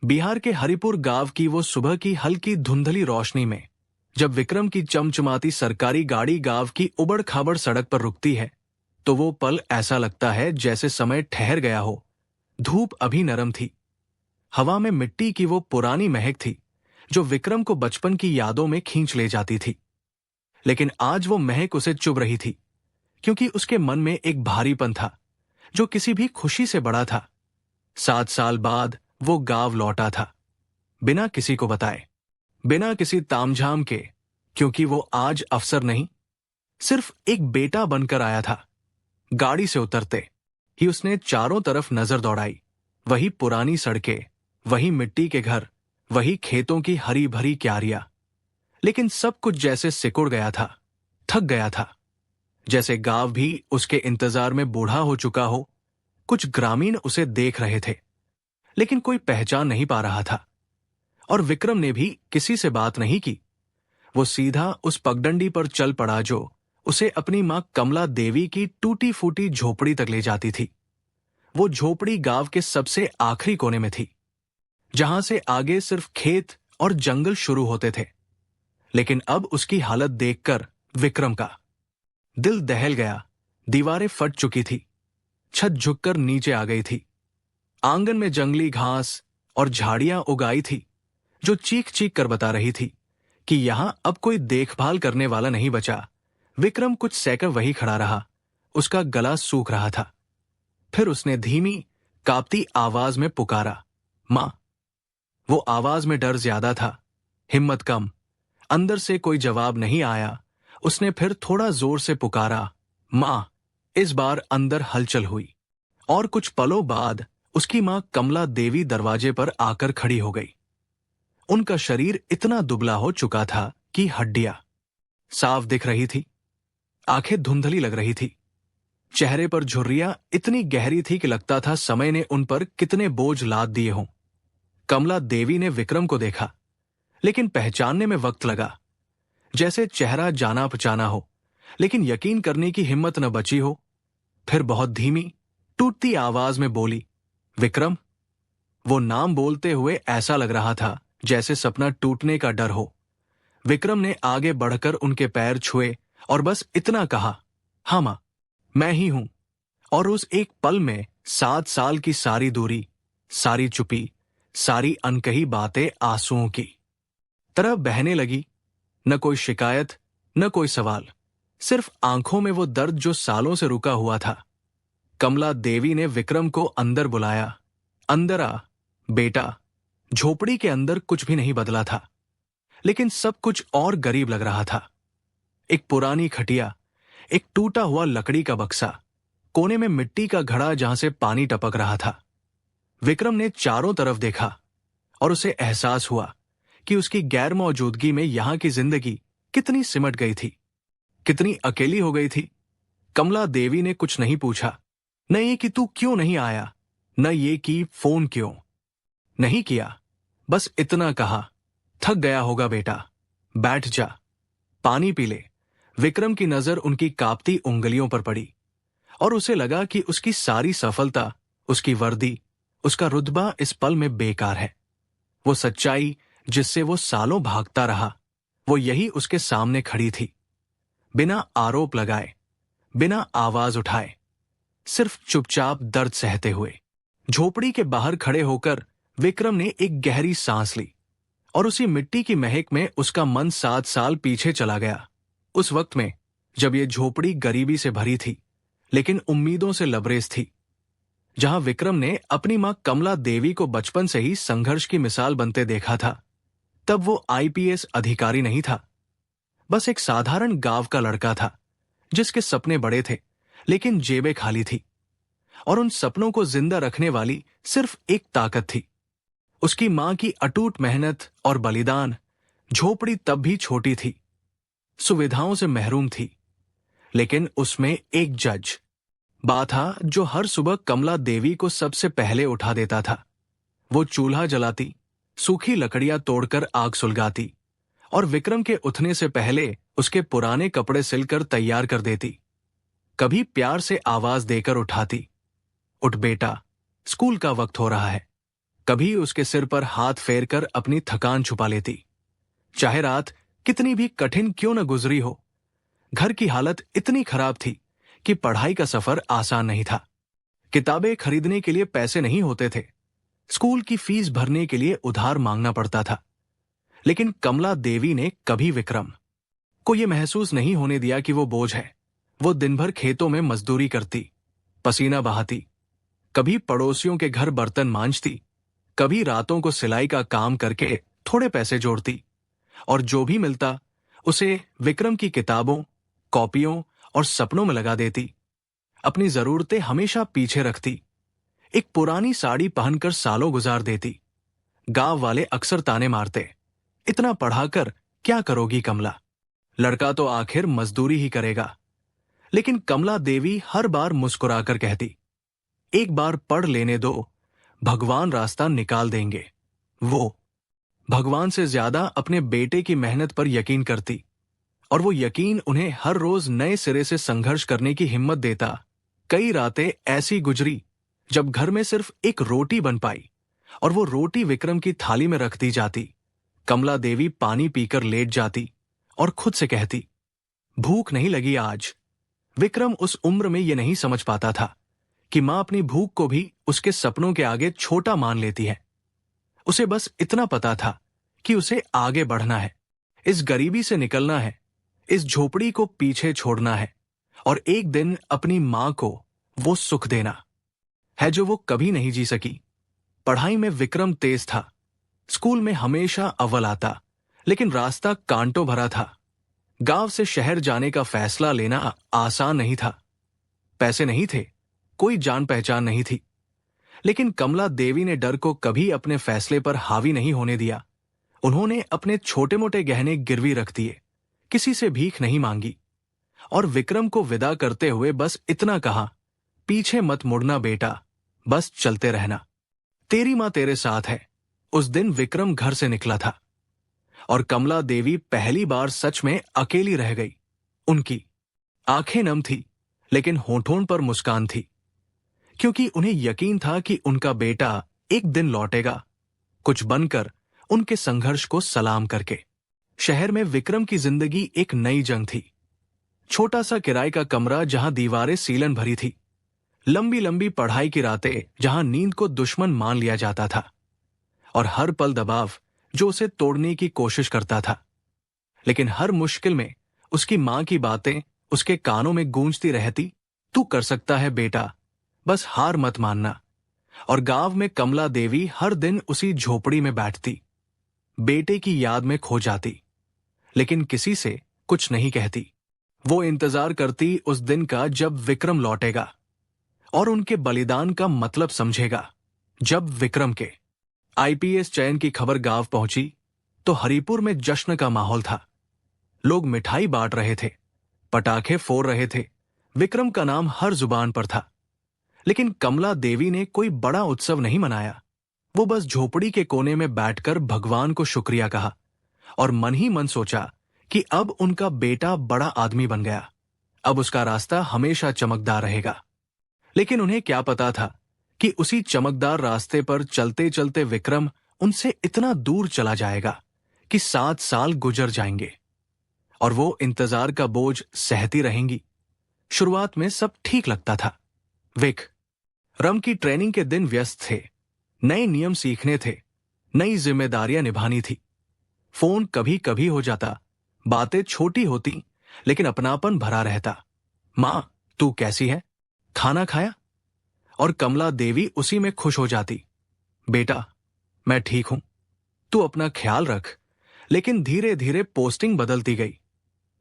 बिहार के हरिपुर गांव की वो सुबह की हल्की धुंधली रोशनी में जब विक्रम की चमचमाती सरकारी गाड़ी गांव की उबड़ खाबड़ सड़क पर रुकती है, तो वो पल ऐसा लगता है जैसे समय ठहर गया हो। धूप अभी नरम थी, हवा में मिट्टी की वो पुरानी महक थी जो विक्रम को बचपन की यादों में खींच ले जाती थी। लेकिन आज वो महक उसे चुभ रही थी, क्योंकि उसके मन में एक भारीपन था जो किसी भी खुशी से बड़ा था। 7 साल बाद वो गांव लौटा था, बिना किसी को बताए, बिना किसी तामझाम के, क्योंकि वो आज अफसर नहीं, सिर्फ एक बेटा बनकर आया था। गाड़ी से उतरते ही उसने चारों तरफ नजर दौड़ाई। वही पुरानी सड़कें, वही मिट्टी के घर, वही खेतों की हरी भरी क्यारियां। लेकिन सब कुछ जैसे सिकुड़ गया था, थक गया था, जैसे गांव भी उसके इंतजार में बूढ़ा हो चुका हो। कुछ ग्रामीण उसे देख रहे थे, लेकिन कोई पहचान नहीं पा रहा था। और विक्रम ने भी किसी से बात नहीं की। वो सीधा उस पगडंडी पर चल पड़ा जो उसे अपनी मां कमला देवी की टूटी फूटी झोपड़ी तक ले जाती थी। वो झोपड़ी गांव के सबसे आखिरी कोने में थी, जहां से आगे सिर्फ खेत और जंगल शुरू होते थे। लेकिन अब उसकी हालत देखकर विक्रम का दिल दहल गया। दीवारें फट चुकी थी, छत झुककर नीचे आ गई थी, आंगन में जंगली घास और झाड़ियां उगाई थी जो चीख चीख कर बता रही थी कि यहां अब कोई देखभाल करने वाला नहीं बचा। विक्रम कुछ सेकंड वही खड़ा रहा, उसका गला सूख रहा था। फिर उसने धीमी कांपती आवाज में पुकारा, मां। वो आवाज में डर ज्यादा था, हिम्मत कम। अंदर से कोई जवाब नहीं आया। उसने फिर थोड़ा जोर से पुकारा, मां। इस बार अंदर हलचल हुई, और कुछ पलों बाद उसकी मां कमला देवी दरवाजे पर आकर खड़ी हो गई। उनका शरीर इतना दुबला हो चुका था कि हड्डियां साफ दिख रही थी, आंखें धुंधली लग रही थी, चेहरे पर झुर्रियां इतनी गहरी थी कि लगता था समय ने उन पर कितने बोझ लाद दिए हों। कमला देवी ने विक्रम को देखा, लेकिन पहचानने में वक्त लगा, जैसे चेहरा जाना पहचाना हो, लेकिन यकीन करने की हिम्मत न बची हो। फिर बहुत धीमी टूटती आवाज में बोली, विक्रम। वो नाम बोलते हुए ऐसा लग रहा था जैसे सपना टूटने का डर हो। विक्रम ने आगे बढ़कर उनके पैर छुए और बस इतना कहा, हाँ मां, मैं ही हूं। और उस एक पल में 7 साल की सारी दूरी, सारी चुपी, सारी अनकही बातें आंसुओं की तरह बहने लगी। न कोई शिकायत, न कोई सवाल, सिर्फ आंखों में वो दर्द जो सालों से रुका हुआ था। कमला देवी ने विक्रम को अंदर बुलाया, अंदर आ बेटा। झोपड़ी के अंदर कुछ भी नहीं बदला था, लेकिन सब कुछ और गरीब लग रहा था। एक पुरानी खटिया, एक टूटा हुआ लकड़ी का बक्सा, कोने में मिट्टी का घड़ा जहां से पानी टपक रहा था। विक्रम ने चारों तरफ देखा और उसे एहसास हुआ कि उसकी गैर मौजूदगी में यहां की जिंदगी कितनी सिमट गई थी, कितनी अकेली हो गई थी। कमला देवी ने कुछ नहीं पूछा, न ये कि तू क्यों नहीं आया, न ये कि फोन क्यों नहीं किया। बस इतना कहा, थक गया होगा बेटा, बैठ जा, पानी पी ले। विक्रम की नजर उनकी कांपती उंगलियों पर पड़ी और उसे लगा कि उसकी सारी सफलता, उसकी वर्दी, उसका रुतबा इस पल में बेकार है। वो सच्चाई जिससे वो सालों भागता रहा, वो यही उसके सामने खड़ी थी, बिना आरोप लगाए, बिना आवाज उठाए, सिर्फ चुपचाप दर्द सहते हुए। झोपड़ी के बाहर खड़े होकर विक्रम ने एक गहरी सांस ली और उसी मिट्टी की महक में उसका मन 7 साल पीछे चला गया। उस वक्त में जब ये झोपड़ी गरीबी से भरी थी, लेकिन उम्मीदों से लबरेज थी, जहां विक्रम ने अपनी मां कमला देवी को बचपन से ही संघर्ष की मिसाल बनते देखा था। तब वो आईपीएस अधिकारी नहीं था, बस एक साधारण गांव का लड़का था जिसके सपने बड़े थे, लेकिन जेबें खाली थी। और उन सपनों को जिंदा रखने वाली सिर्फ एक ताकत थी, उसकी मां की अटूट मेहनत और बलिदान। झोपड़ी तब भी छोटी थी, सुविधाओं से महरूम थी, लेकिन उसमें एक जज बा था जो हर सुबह कमला देवी को सबसे पहले उठा देता था। वो चूल्हा जलाती, सूखी लकड़ियां तोड़कर आग सुलगाती और विक्रम के उठने से पहले उसके पुराने कपड़े सिलकर तैयार कर देती। कभी प्यार से आवाज देकर उठाती, उठ बेटा, स्कूल का वक्त हो रहा है। कभी उसके सिर पर हाथ फेरकर अपनी थकान छुपा लेती। चाहे रात कितनी भी कठिन क्यों न गुजरी हो, घर की हालत इतनी खराब थी कि पढ़ाई का सफर आसान नहीं था। किताबें खरीदने के लिए पैसे नहीं होते थे, स्कूल की फीस भरने के लिए उधार मांगना पड़ता था। लेकिन कमला देवी ने कभी विक्रम को यह महसूस नहीं होने दिया कि वो बोझ है। वो दिन भर खेतों में मजदूरी करती, पसीना बहाती, कभी पड़ोसियों के घर बर्तन मांजती, कभी रातों को सिलाई का काम करके थोड़े पैसे जोड़ती, और जो भी मिलता उसे विक्रम की किताबों, कॉपियों और सपनों में लगा देती। अपनी जरूरतें हमेशा पीछे रखती, एक पुरानी साड़ी पहनकर सालों गुजार देती। गांव वाले अक्सर ताने मारते, इतना पढ़ाकर क्या करोगी कमला, लड़का तो आखिर मजदूरी ही करेगा। लेकिन कमला देवी हर बार मुस्कुराकर कहती, एक बार पढ़ लेने दो, भगवान रास्ता निकाल देंगे। वो भगवान से ज्यादा अपने बेटे की मेहनत पर यकीन करती, और वो यकीन उन्हें हर रोज नए सिरे से संघर्ष करने की हिम्मत देता। कई रातें ऐसी गुजरी जब घर में सिर्फ एक रोटी बन पाई, और वो रोटी विक्रम की थाली में रख दी जाती। कमला देवी पानी पीकर लेट जाती और खुद से कहती, भूख नहीं लगी आज। विक्रम उस उम्र में ये नहीं समझ पाता था कि मां अपनी भूख को भी उसके सपनों के आगे छोटा मान लेती है। उसे बस इतना पता था कि उसे आगे बढ़ना है, इस गरीबी से निकलना है, इस झोपड़ी को पीछे छोड़ना है, और एक दिन अपनी मां को वो सुख देना है जो वो कभी नहीं जी सकी। पढ़ाई में विक्रम तेज था, स्कूल में हमेशा अव्वल आता, लेकिन रास्ता कांटों भरा था। गांव से शहर जाने का फैसला लेना आसान नहीं था। पैसे नहीं थे, कोई जान पहचान नहीं थी, लेकिन कमला देवी ने डर को कभी अपने फैसले पर हावी नहीं होने दिया। उन्होंने अपने छोटे मोटे गहने गिरवी रख दिए, किसी से भीख नहीं मांगी, और विक्रम को विदा करते हुए बस इतना कहा, पीछे मत मुड़ना बेटा, बस चलते रहना, तेरी मां तेरे साथ है। उस दिन विक्रम घर से निकला था, और कमला देवी पहली बार सच में अकेली रह गई। उनकी आंखें नम थी, लेकिन होठों पर मुस्कान थी, क्योंकि उन्हें यकीन था कि उनका बेटा एक दिन लौटेगा, कुछ बनकर, उनके संघर्ष को सलाम करके। शहर में विक्रम की जिंदगी एक नई जंग थी। छोटा सा किराए का कमरा जहां दीवारें सीलन भरी थी, लंबी लंबी पढ़ाई की रातें जहां नींद को दुश्मन मान लिया जाता था, और हर पल दबाव जो उसे तोड़ने की कोशिश करता था। लेकिन हर मुश्किल में उसकी मां की बातें उसके कानों में गूंजती रहती, तू कर सकता है बेटा, बस हार मत मानना। और गांव में कमला देवी हर दिन उसी झोपड़ी में बैठती, बेटे की याद में खो जाती, लेकिन किसी से कुछ नहीं कहती। वो इंतजार करती उस दिन का जब विक्रम लौटेगा और उनके बलिदान का मतलब समझेगा। जब विक्रम के आईपीएस चयन की खबर गांव पहुंची तो हरिपुर में जश्न का माहौल था। लोग मिठाई बांट रहे थे, पटाखे फोड़ रहे थे, विक्रम का नाम हर जुबान पर था। लेकिन कमला देवी ने कोई बड़ा उत्सव नहीं मनाया। वो बस झोपड़ी के कोने में बैठकर भगवान को शुक्रिया कहा, और मन ही मन सोचा कि अब उनका बेटा बड़ा आदमी बन गया, अब उसका रास्ता हमेशा चमकदार रहेगा। लेकिन उन्हें क्या पता था कि उसी चमकदार रास्ते पर चलते चलते विक्रम उनसे इतना दूर चला जाएगा कि 7 साल गुजर जाएंगे, और वो इंतजार का बोझ सहती रहेंगी। शुरुआत में सब ठीक लगता था। विक्रम की ट्रेनिंग के दिन व्यस्त थे, नए नियम सीखने थे, नई जिम्मेदारियां निभानी थी। फोन कभी कभी हो जाता, बातें छोटी होती, लेकिन अपनापन भरा रहता। मां, तू कैसी है, खाना खाया? और कमला देवी उसी में खुश हो जाती, बेटा मैं ठीक हूं, तू अपना ख्याल रख। लेकिन धीरे धीरे पोस्टिंग बदलती गई,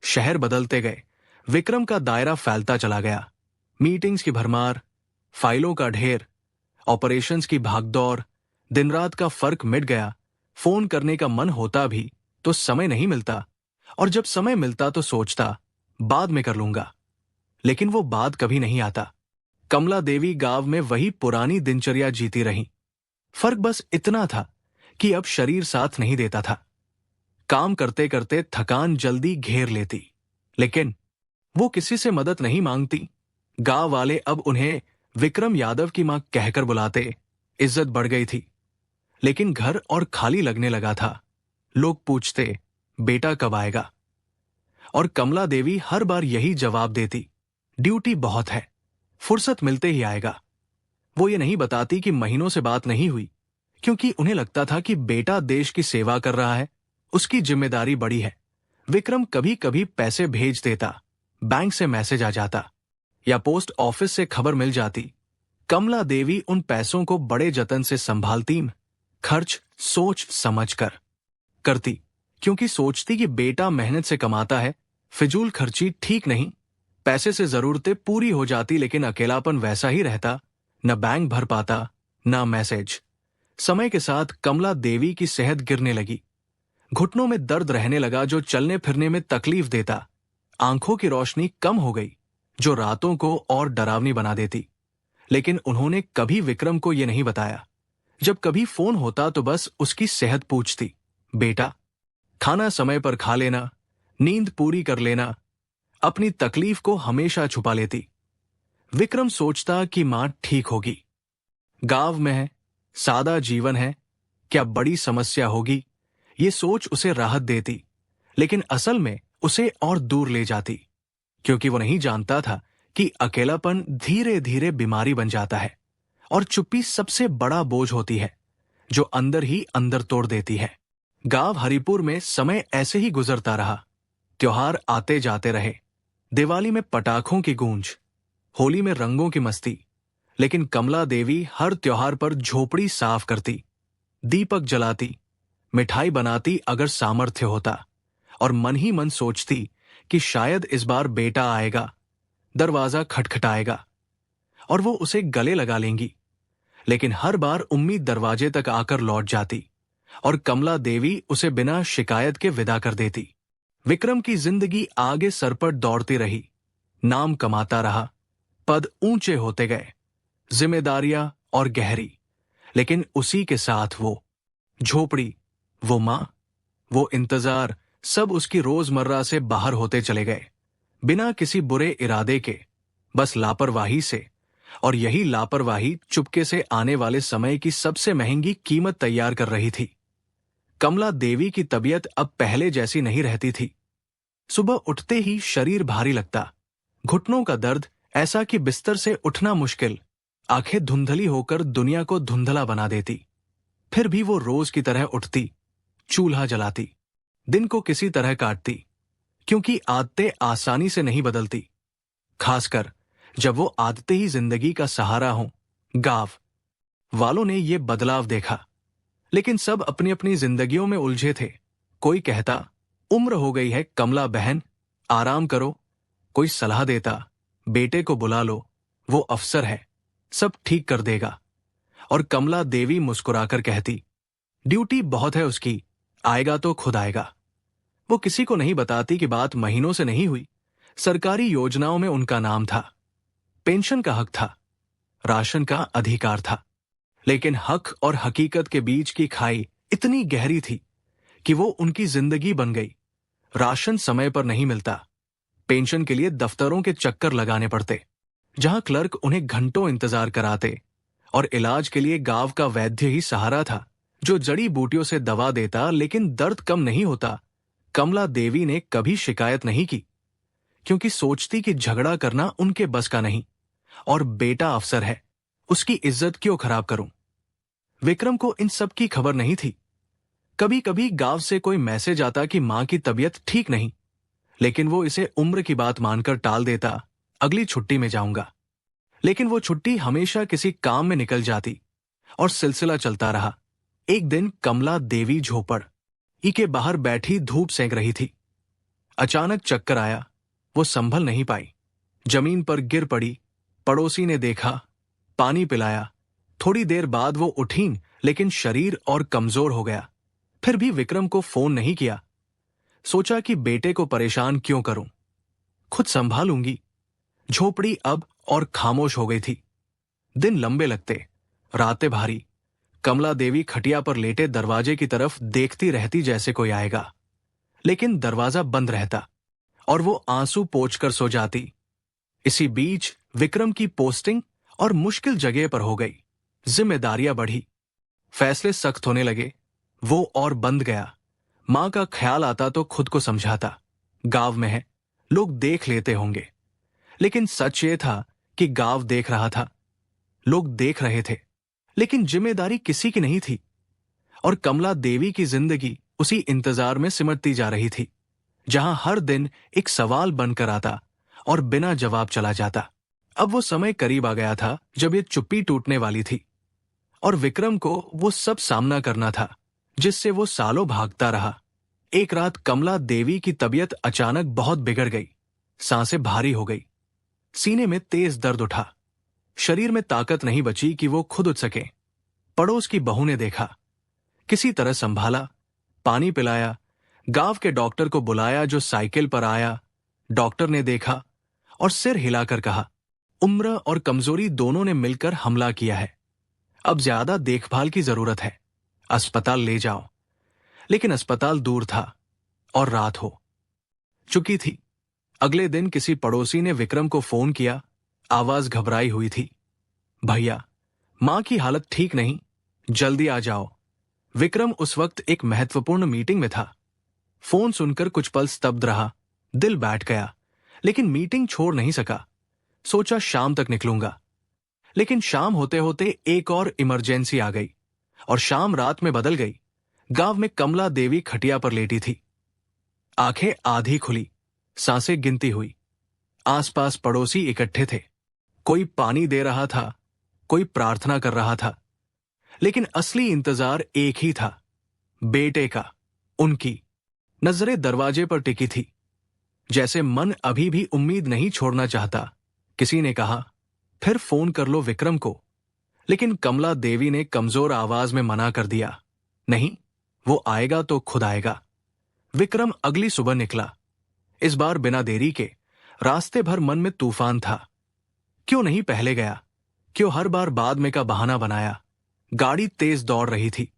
शहर बदलते गए, विक्रम का दायरा फैलता चला गया। मीटिंग्स की भरमार, फाइलों का ढेर, ऑपरेशंस की भागदौड़, दिन रात का फर्क मिट गया। फोन करने का मन होता भी तो समय नहीं मिलता, और जब समय मिलता तो सोचता बाद में कर लूंगा, लेकिन वो बाद कभी नहीं आता। कमला देवी गांव में वही पुरानी दिनचर्या जीती रही। फर्क बस इतना था कि अब शरीर साथ नहीं देता था। काम करते करते थकान जल्दी घेर लेती, लेकिन वो किसी से मदद नहीं मांगती। गांव वाले अब उन्हें विक्रम यादव की मां कहकर बुलाते, इज्जत बढ़ गई थी। लेकिन घर और खाली लगने लगा था। लोग पूछते, बेटा कब आएगा? और कमला देवी हर बार यही जवाब देती, ड्यूटी बहुत है, फुर्सत मिलते ही आएगा। वो ये नहीं बताती कि महीनों से बात नहीं हुई, क्योंकि उन्हें लगता था कि बेटा देश की सेवा कर रहा है, उसकी जिम्मेदारी बड़ी है। विक्रम कभी कभी पैसे भेज देता, बैंक से मैसेज आ जाता या पोस्ट ऑफिस से खबर मिल जाती। कमला देवी उन पैसों को बड़े जतन से संभालती, खर्च सोच समझ कर करती, क्योंकि सोचती कि बेटा मेहनत से कमाता है, फिजूल खर्ची ठीक नहीं। पैसे से जरूरतें पूरी हो जाती, लेकिन अकेलापन वैसा ही रहता, न बैंक भर पाता, न मैसेज। समय के साथ कमला देवी की सेहत गिरने लगी। घुटनों में दर्द रहने लगा जो चलने फिरने में तकलीफ देता। आंखों की रोशनी कम हो गई जो रातों को और डरावनी बना देती। लेकिन उन्होंने कभी विक्रम को यह नहीं बताया। जब कभी फोन होता तो बस उसकी सेहत पूछती, बेटा खाना समय पर खा लेना, नींद पूरी कर लेना। अपनी तकलीफ को हमेशा छुपा लेती। विक्रम सोचता कि मां ठीक होगी, गांव में है, सादा जीवन है, क्या बड़ी समस्या होगी। ये सोच उसे राहत देती, लेकिन असल में उसे और दूर ले जाती, क्योंकि वो नहीं जानता था कि अकेलापन धीरे धीरे बीमारी बन जाता है और चुप्पी सबसे बड़ा बोझ होती है जो अंदर ही अंदर तोड़ देती है। गांव हरिपुर में समय ऐसे ही गुजरता रहा। त्योहार आते जाते रहे। दिवाली में पटाखों की गूंज, होली में रंगों की मस्ती। लेकिन कमला देवी हर त्योहार पर झोपड़ी साफ करती, दीपक जलाती, मिठाई बनाती अगर सामर्थ्य होता, और मन ही मन सोचती कि शायद इस बार बेटा आएगा, दरवाजा खटखटाएगा और वो उसे गले लगा लेंगी। लेकिन हर बार उम्मीद दरवाजे तक आकर लौट जाती और कमला देवी उसे बिना शिकायत के विदा कर देती। विक्रम की जिंदगी आगे सरपट दौड़ती रही, नाम कमाता रहा, पद ऊंचे होते गए, जिम्मेदारियां और गहरी। लेकिन उसी के साथ वो झोपड़ी, वो मां, वो इंतजार, सब उसकी रोजमर्रा से बाहर होते चले गए, बिना किसी बुरे इरादे के, बस लापरवाही से। और यही लापरवाही चुपके से आने वाले समय की सबसे महंगी कीमत तैयार कर रही थी। कमला देवी की तबीयत अब पहले जैसी नहीं रहती थी। सुबह उठते ही शरीर भारी लगता, घुटनों का दर्द ऐसा कि बिस्तर से उठना मुश्किल, आंखें धुंधली होकर दुनिया को धुंधला बना देती। फिर भी वो रोज की तरह उठती, चूल्हा जलाती, दिन को किसी तरह काटती, क्योंकि आदतें आसानी से नहीं बदलती, खासकर जब वो आदतें ही जिंदगी का सहारा हों। गांव वालों ने ये बदलाव देखा, लेकिन सब अपनी अपनी जिंदगियों में उलझे थे। कोई कहता, उम्र हो गई है कमला बहन, आराम करो। कोई सलाह देता, बेटे को बुला लो, वो अफसर है, सब ठीक कर देगा। और कमला देवी मुस्कुराकर कहती, ड्यूटी बहुत है उसकी, आएगा तो खुद आएगा। वो किसी को नहीं बताती कि बात महीनों से नहीं हुई। सरकारी योजनाओं में उनका नाम था, पेंशन का हक था, राशन का अधिकार था, लेकिन हक और हकीकत के बीच की खाई इतनी गहरी थी कि वो उनकी जिंदगी बन गई। राशन समय पर नहीं मिलता, पेंशन के लिए दफ्तरों के चक्कर लगाने पड़ते, जहां क्लर्क उन्हें घंटों इंतजार कराते, और इलाज के लिए गांव का वैद्य ही सहारा था, जो जड़ी बूटियों से दवा देता, लेकिन दर्द कम नहीं होता। कमला देवी ने कभी शिकायत नहीं की, क्योंकि सोचती कि झगड़ा करना उनके बस का नहीं, और बेटा अफसर है, उसकी इज्जत क्यों खराब करूं। विक्रम को इन सब की खबर नहीं थी। कभी कभी गांव से कोई मैसेज आता कि मां की तबीयत ठीक नहीं, लेकिन वो इसे उम्र की बात मानकर टाल देता, अगली छुट्टी में जाऊंगा। लेकिन वो छुट्टी हमेशा किसी काम में निकल जाती और सिलसिला चलता रहा। एक दिन कमला देवी झोपड़ ई के बाहर बैठी धूप सेंक रही थी। अचानक चक्कर आया, वो संभल नहीं पाई, जमीन पर गिर पड़ी। पड़ोसी ने देखा, पानी पिलाया। थोड़ी देर बाद वो उठीं, लेकिन शरीर और कमजोर हो गया। फिर भी विक्रम को फोन नहीं किया। सोचा कि बेटे को परेशान क्यों करूं, खुद संभालूंगी। झोपड़ी अब और खामोश हो गई थी। दिन लंबे लगते, रातें भारी। कमला देवी खटिया पर लेटे दरवाजे की तरफ देखती रहती जैसे कोई आएगा, लेकिन दरवाजा बंद रहता और वो आंसू पोंछकर सो जाती। इसी बीच विक्रम की पोस्टिंग और मुश्किल जगह पर हो गई। जिम्मेदारियां बढ़ी, फैसले सख्त होने लगे। वो और बंद गया। मां का ख्याल आता तो खुद को समझाता, गांव में है, लोग देख लेते होंगे। लेकिन सच ये था कि गांव देख रहा था, लोग देख रहे थे, लेकिन जिम्मेदारी किसी की नहीं थी। और कमला देवी की जिंदगी उसी इंतजार में सिमटती जा रही थी, जहां हर दिन एक सवाल बनकर आता और बिना जवाब चला जाता। अब वो समय करीब आ गया था जब ये चुप्पी टूटने वाली थी, और विक्रम को वो सब सामना करना था जिससे वो सालों भागता रहा। एक रात कमला देवी की तबीयत अचानक बहुत बिगड़ गई। सांसें भारी हो गई, सीने में तेज दर्द उठा, शरीर में ताकत नहीं बची कि वो खुद उठ सके। पड़ोस की बहू ने देखा, किसी तरह संभाला, पानी पिलाया, गांव के डॉक्टर को बुलाया जो साइकिल पर आया। डॉक्टर ने देखा और सिर हिलाकर कहा, उम्र और कमजोरी दोनों ने मिलकर हमला किया है, अब ज्यादा देखभाल की जरूरत है, अस्पताल ले जाओ। लेकिन अस्पताल दूर था और रात हो चुकी थी। अगले दिन किसी पड़ोसी ने विक्रम को फोन किया, आवाज घबराई हुई थी, भैया, मां की हालत ठीक नहीं, जल्दी आ जाओ। विक्रम उस वक्त एक महत्वपूर्ण मीटिंग में था। फोन सुनकर कुछ पल स्तब्ध रहा, दिल बैठ गया, लेकिन मीटिंग छोड़ नहीं सका। सोचा शाम तक निकलूंगा। लेकिन शाम होते होते एक और इमरजेंसी आ गई, और शाम रात में बदल गई। गांव में कमला देवी खटिया पर लेटी थी, आंखें आधी खुली, सांसें गिनती हुई। आसपास पड़ोसी इकट्ठे थे, कोई पानी दे रहा था, कोई प्रार्थना कर रहा था। लेकिन असली इंतजार एक ही था, बेटे का। उनकी नजरें दरवाजे पर टिकी थी, जैसे मन अभी भी उम्मीद नहीं छोड़ना चाहता। किसी ने कहा, फिर फोन कर लो विक्रम को। लेकिन कमला देवी ने कमजोर आवाज में मना कर दिया, नहीं, वो आएगा तो खुद आएगा। विक्रम अगली सुबह निकला, इस बार बिना देरी के। रास्ते भर मन में तूफान था, क्यों नहीं पहले गया, क्यों हर बार बाद में का बहाना बनाया। गाड़ी तेज दौड़ रही थी,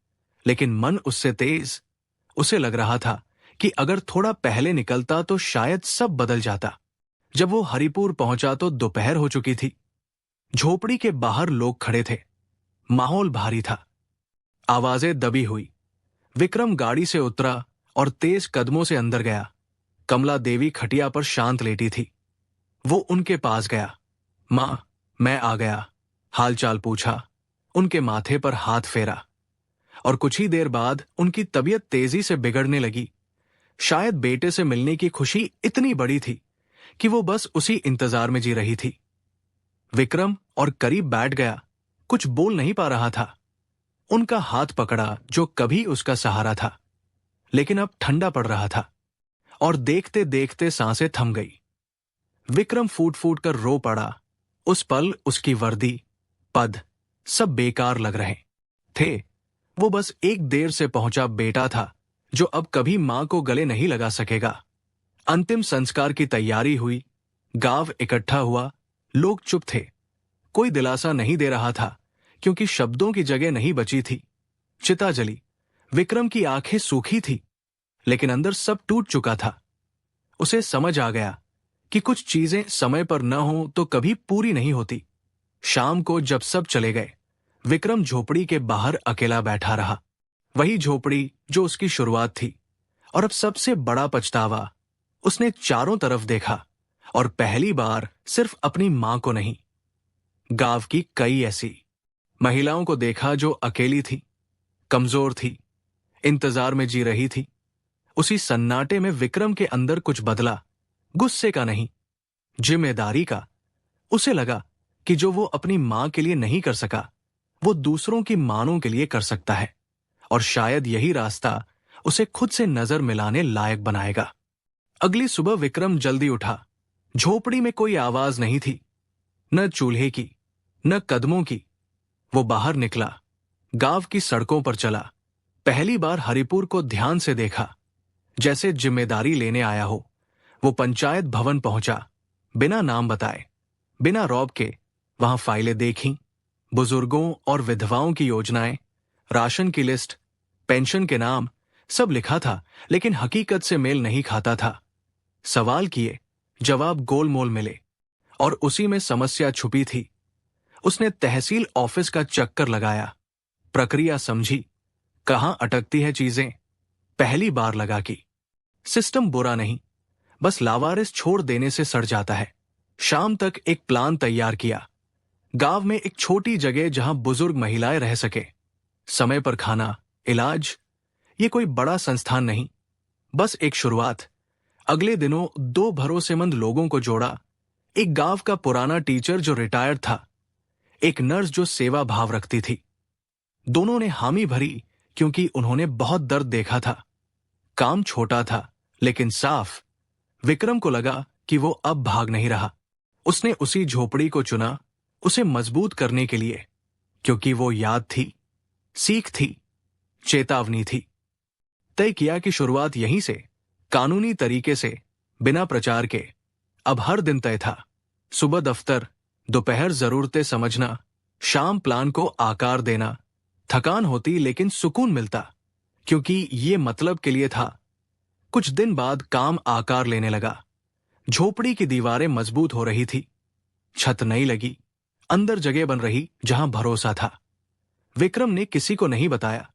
लेकिन मन उससे तेज। उसे लग रहा था कि अगर थोड़ा पहले निकलता तो शायद सब बदल जाता। जब वो हरिपुर पहुंचा तो दोपहर हो चुकी थी। झोपड़ी के बाहर लोग खड़े थे, माहौल भारी था, आवाजें दबी हुई। विक्रम गाड़ी से उतरा और तेज कदमों से अंदर गया। कमला देवी खटिया पर शांत लेटी थी। वो उनके पास गया, मां, मैं आ गया। हालचाल पूछा, उनके माथे पर हाथ फेरा, और कुछ ही देर बाद उनकी तबीयत तेजी से बिगड़ने लगी। शायद बेटे से मिलने की खुशी इतनी बड़ी थी कि वो बस उसी इंतजार में जी रही थी। विक्रम और करीब बैठ गया, कुछ बोल नहीं पा रहा था। उनका हाथ पकड़ा जो कभी उसका सहारा था, लेकिन अब ठंडा पड़ रहा था, और देखते देखते सांसें थम गई। विक्रम फूट फूट कर रो पड़ा। उस पल उसकी वर्दी, पद, सब बेकार लग रहे थे। वो बस एक देर से पहुंचा बेटा था जो अब कभी मां को गले नहीं लगा सकेगा। अंतिम संस्कार की तैयारी हुई, गांव इकट्ठा हुआ, लोग चुप थे। कोई दिलासा नहीं दे रहा था क्योंकि शब्दों की जगह नहीं बची थी। चिता जली, विक्रम की आंखें सूखी थी, लेकिन अंदर सब टूट चुका था। उसे समझ आ गया कि कुछ चीजें समय पर न हो तो कभी पूरी नहीं होती। शाम को जब सब चले गए, विक्रम झोपड़ी के बाहर अकेला बैठा रहा। वही झोपड़ी जो उसकी शुरुआत थी। और अब सबसे बड़ा पछतावा, उसने चारों तरफ देखा, और पहली बार सिर्फ अपनी मां को नहीं, गांव की कई ऐसी महिलाओं को देखा जो अकेली थी, कमजोर थी, इंतजार में जी रही थी। उसी सन्नाटे में विक्रम के अंदर कुछ बदला, गुस्से का नहीं, जिम्मेदारी का। उसे लगा कि जो वो अपनी मां के लिए नहीं कर सका, वो दूसरों की मानों के लिए कर सकता है, और शायद यही रास्ता उसे खुद से नजर मिलाने लायक बनाएगा। अगली सुबह विक्रम जल्दी उठा। झोपड़ी में कोई आवाज नहीं थी, न चूल्हे की, न कदमों की। वो बाहर निकला, गांव की सड़कों पर चला। पहली बार हरिपुर को ध्यान से देखा, जैसे जिम्मेदारी लेने आया हो। वो पंचायत भवन पहुंचा, बिना नाम बताए, बिना रौब के। वहां फाइलें देखीं, बुजुर्गों और विधवाओं की योजनाएं, राशन की लिस्ट, पेंशन के नाम, सब लिखा था, लेकिन हकीकत से मेल नहीं खाता था। सवाल किए, जवाब गोलमोल मिले, और उसी में समस्या छुपी थी। उसने तहसील ऑफिस का चक्कर लगाया, प्रक्रिया समझी, कहाँ अटकती है चीजें, पहली बार लगा कि सिस्टम बुरा नहीं, बस लावारिस छोड़ देने से सड़ जाता है। शाम तक एक प्लान तैयार किया। गांव में एक छोटी जगह जहां बुजुर्ग महिलाएं रह सके, समय पर खाना, इलाज। ये कोई बड़ा संस्थान नहीं, बस एक शुरुआत। अगले दिनों 2 भरोसेमंद लोगों को जोड़ा। एक गांव का पुराना टीचर जो रिटायर्ड था, एक नर्स जो सेवा भाव रखती थी। दोनों ने हामी भरी क्योंकि उन्होंने बहुत दर्द देखा था। काम छोटा था लेकिन साफ। विक्रम को लगा कि वो अब भाग नहीं रहा। उसने उसी झोपड़ी को चुना, उसे मजबूत करने के लिए, क्योंकि वो याद थी, सीख थी, चेतावनी थी। तय किया कि शुरुआत यहीं से, कानूनी तरीके से, बिना प्रचार के। अब हर दिन तय था, सुबह दफ्तर, दोपहर जरूरतें समझना, शाम प्लान को आकार देना। थकान होती लेकिन सुकून मिलता, क्योंकि ये मतलब के लिए था। कुछ दिन बाद काम आकार लेने लगा। झोपड़ी की दीवारें मजबूत हो रही थी, छत नई लगी, अंदर जगह बन रही जहां भरोसा था। विक्रम ने किसी को नहीं बताया,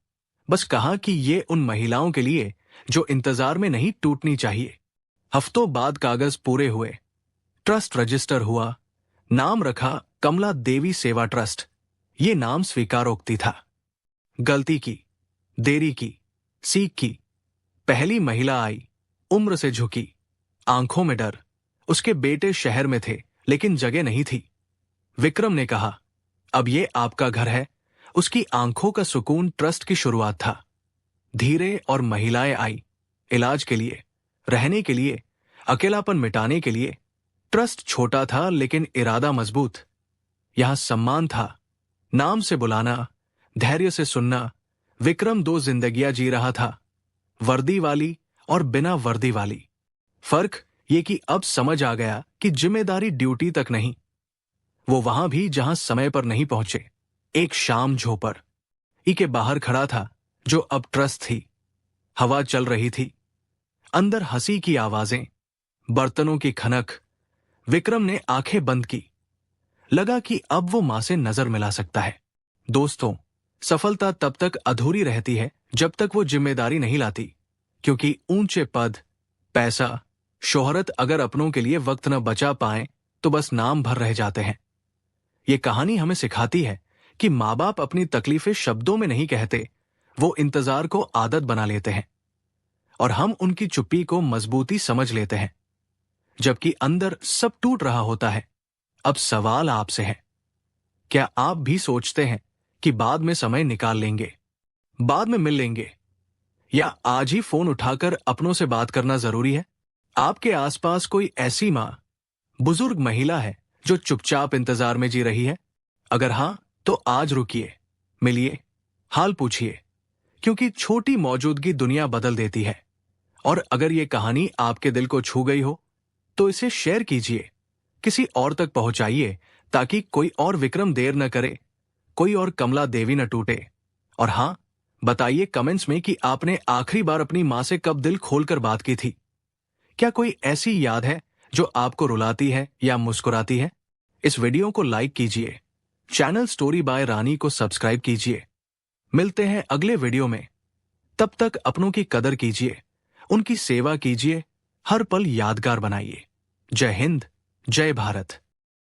बस कहा कि ये उन महिलाओं के लिए जो इंतजार में नहीं टूटनी चाहिए। हफ्तों बाद कागज पूरे हुए, ट्रस्ट रजिस्टर हुआ, नाम रखा कमला देवी सेवा ट्रस्ट। ये नाम स्वीकारोक्ति था। गलती की, देरी की, सीख की। पहली महिला आई, उम्र से झुकी, आंखों में डर। उसके बेटे शहर में थे लेकिन जगह नहीं थी। विक्रम ने कहा, अब ये आपका घर है। उसकी आंखों का सुकून ट्रस्ट की शुरुआत था। धीरे और महिलाएं आई, इलाज के लिए, रहने के लिए, अकेलापन मिटाने के लिए। ट्रस्ट छोटा था लेकिन इरादा मजबूत। यहां सम्मान था, नाम से बुलाना, धैर्य से सुनना। विक्रम 2 जिंदगियां जी रहा था, वर्दी वाली और बिना वर्दी वाली। फर्क ये कि अब समझ आ गया कि जिम्मेदारी ड्यूटी तक नहीं, वो वहां भी जहां समय पर नहीं पहुंचे। एक शाम झोपड़ ई के बाहर खड़ा था, जो अब ट्रस्ट थी। हवा चल रही थी, अंदर हंसी की आवाजें, बर्तनों की खनक। विक्रम ने आंखें बंद की। लगा कि अब वो मां से नजर मिला सकता है। दोस्तों, सफलता तब तक अधूरी रहती है जब तक वो जिम्मेदारी नहीं लाती, क्योंकि ऊंचे पद, पैसा, शोहरत अगर अपनों के लिए वक्त न बचा पाए तो बस नाम भर रह जाते हैं। ये कहानी हमें सिखाती है कि माँ बाप अपनी तकलीफें शब्दों में नहीं कहते, वो इंतजार को आदत बना लेते हैं और हम उनकी चुप्पी को मजबूती समझ लेते हैं, जबकि अंदर सब टूट रहा होता है। अब सवाल आपसे है, क्या आप भी सोचते हैं कि बाद में समय निकाल लेंगे, बाद में मिल लेंगे, या आज ही फोन उठाकर अपनों से बात करना जरूरी है? आपके आसपास कोई ऐसी मां, बुजुर्ग महिला है जो चुपचाप इंतजार में जी रही है? अगर हां, तो आज रुकिए, मिलिए, हाल पूछिए, क्योंकि छोटी मौजूदगी दुनिया बदल देती है। और अगर ये कहानी आपके दिल को छू गई हो तो इसे शेयर कीजिए, किसी और तक पहुंचाइए, ताकि कोई और विक्रम देर न करे, कोई और कमला देवी न टूटे। और हां, बताइए कमेंट्स में कि आपने आखिरी बार अपनी मां से कब दिल खोलकर बात की थी। क्या कोई ऐसी याद है जो आपको रुलाती है या मुस्कुराती है? इस वीडियो को लाइक कीजिए, चैनल स्टोरी बाय रानी को सब्सक्राइब कीजिए। मिलते हैं अगले वीडियो में। तब तक अपनों की कदर कीजिए, उनकी सेवा कीजिए, हर पल यादगार बनाइए। जय हिंद, जय भारत।